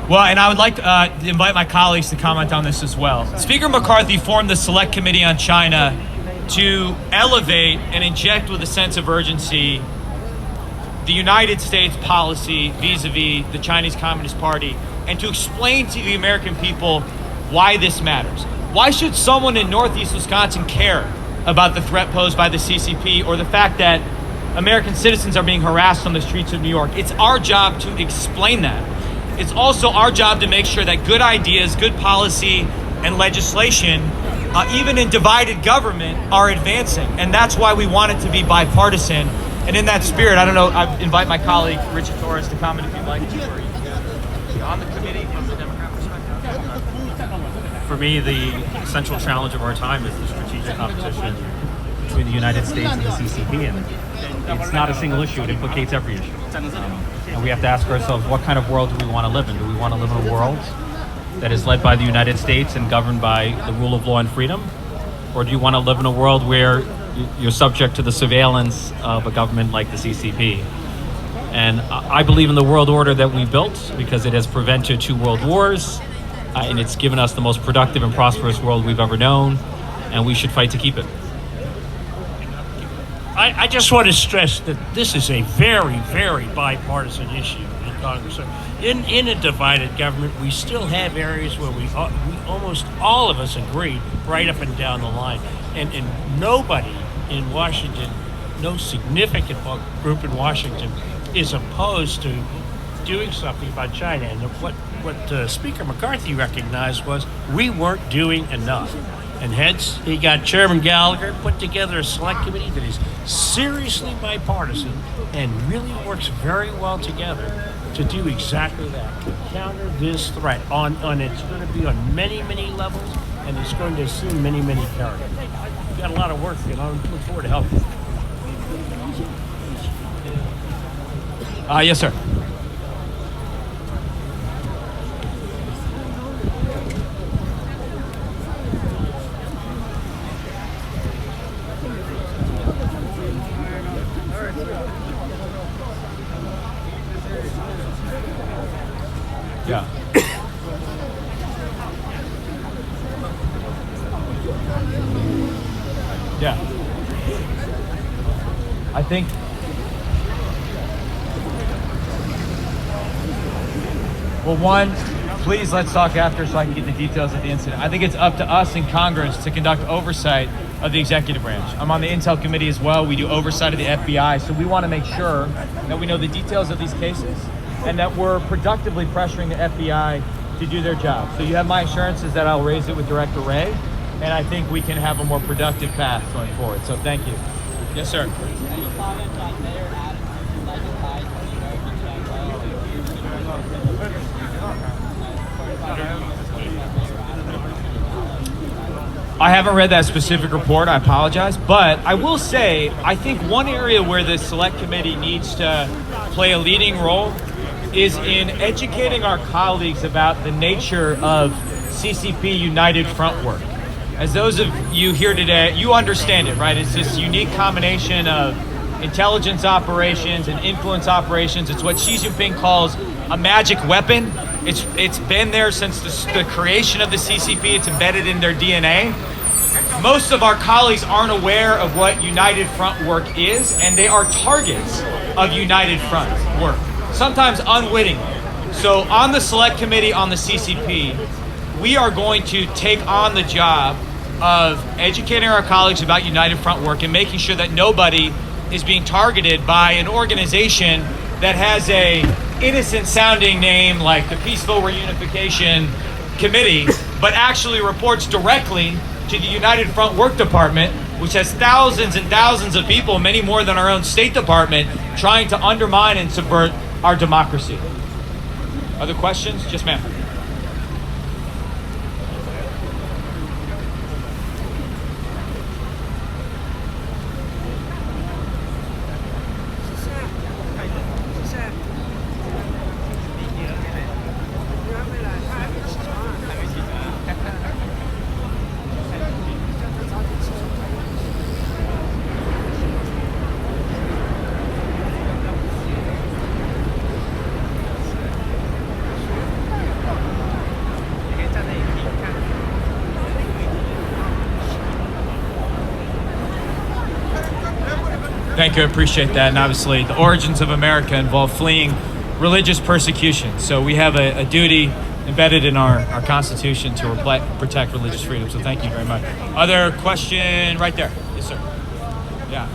Well, and I would like to invite my colleagues to comment on this as well. Speaker McCarthy formed the Select Committee on China to elevate and inject with a sense of urgency the United States policy vis-a-vis the Chinese Communist Party, and to explain to the American people why this matters. Why should someone in Northeast Wisconsin care about the threat posed by the CCP or the fact that American citizens are being harassed on the streets of New York? It's our job to explain that. It's also our job to make sure that good ideas, good policy, and legislation, even in divided government, are advancing. And that's why we want it to be bipartisan. And in that spirit, I don't know, I invite my colleague, Richard Torres, to comment if you'd like to. On the committee from the Democrat perspective? For me, the central challenge of our time is the strategic competition between the United States and the CCP. And it's not a single issue, it implicates every issue. And we have to ask ourselves, what kind of world do we want to live in? Do we want to live in a world that is led by the United States and governed by the rule of law and freedom? Or do you want to live in a world where you're subject to the surveillance of a government like the CCP? And I believe in the world order that we built because it has prevented 2 world wars, and it's given us the most productive and prosperous world we've ever known, and we should fight to keep it. I just want to stress that this is a very, very bipartisan issue in Congress. In a divided government, we still have areas where we almost all of us agree right up and down the line. And nobody in Washington, no significant group in Washington, is opposed to doing something about China. And what Speaker McCarthy recognized was we weren't doing enough. And hence, he got Chairman Gallagher, put together a select committee that is seriously bipartisan and really works very well together to do exactly that, to counter this threat. It's going to be on many, many levels, and it's going to assume many, many characters. We've got a lot of work, and I look forward to helping. Yes, sir. Yeah. Yeah. I think well, one, please let's talk after so I can get the details of the incident. I think it's up to us in Congress to conduct oversight of the executive branch. I'm on the Intel Committee as well. We do oversight of the FBI, so we want to make sure that we know the details of these cases and that we're productively pressuring the FBI to do their job. So you have my assurances that I'll raise it with Director Wray, and I think we can have a more productive path going forward. So thank you. Yes, sir. I haven't read that specific report, I apologize, but I will say, I think one area where the Select Committee needs to play a leading role is in educating our colleagues about the nature of CCP United Front work. As those of you here today, you understand it, right? It's this unique combination of intelligence operations and influence operations. It's what Xi Jinping calls a magic weapon. It's been there since the creation of the CCP. It's embedded in their DNA. Most of our colleagues aren't aware of what United Front work is, and they are targets of United Front work, sometimes unwittingly. So on the Select Committee on the CCP, we are going to take on the job of educating our colleagues about United Front work and making sure that nobody is being targeted by an organization that has a innocent sounding name like the Peaceful Reunification Committee, but actually reports directly to the United Front Work Department, which has thousands and thousands of people, many more than our own State Department, trying to undermine and subvert our democracy. Other questions? Yes, ma'am. Thank you. I appreciate that. And obviously, the origins of America involve fleeing religious persecution. So we have a duty embedded in our Constitution to protect religious freedom. So thank you very much. Other question right there. Yes, sir. Yeah.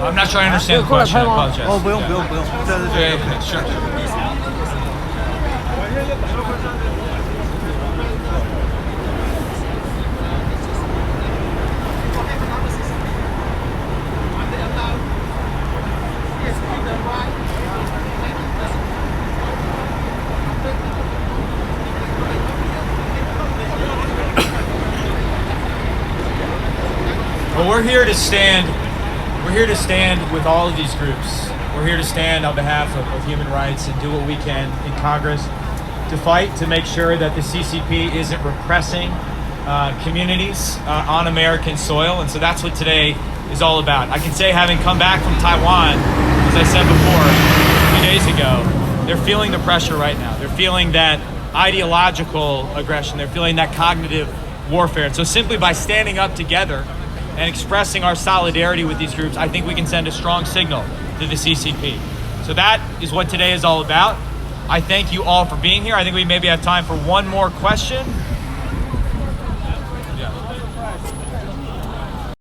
I'm not sure I understand the question. I apologize. 哦，不用不用不用，这是 Okay, sure. Well, we're here to stand. We're here to stand with all of these groups. We're here to stand on behalf of human rights and do what we can in Congress to fight to make sure that the CCP isn't repressing communities on American soil. And so that's what today is all about. I can say, having come back from Taiwan, as I said before, a few days ago, they're feeling the pressure right now. They're feeling that ideological aggression. They're feeling that cognitive warfare. And so simply by standing up together and expressing our solidarity with these groups, I think we can send a strong signal to the CCP. So that is what today is all about. I thank you all for being here. I think we maybe have time for one more question.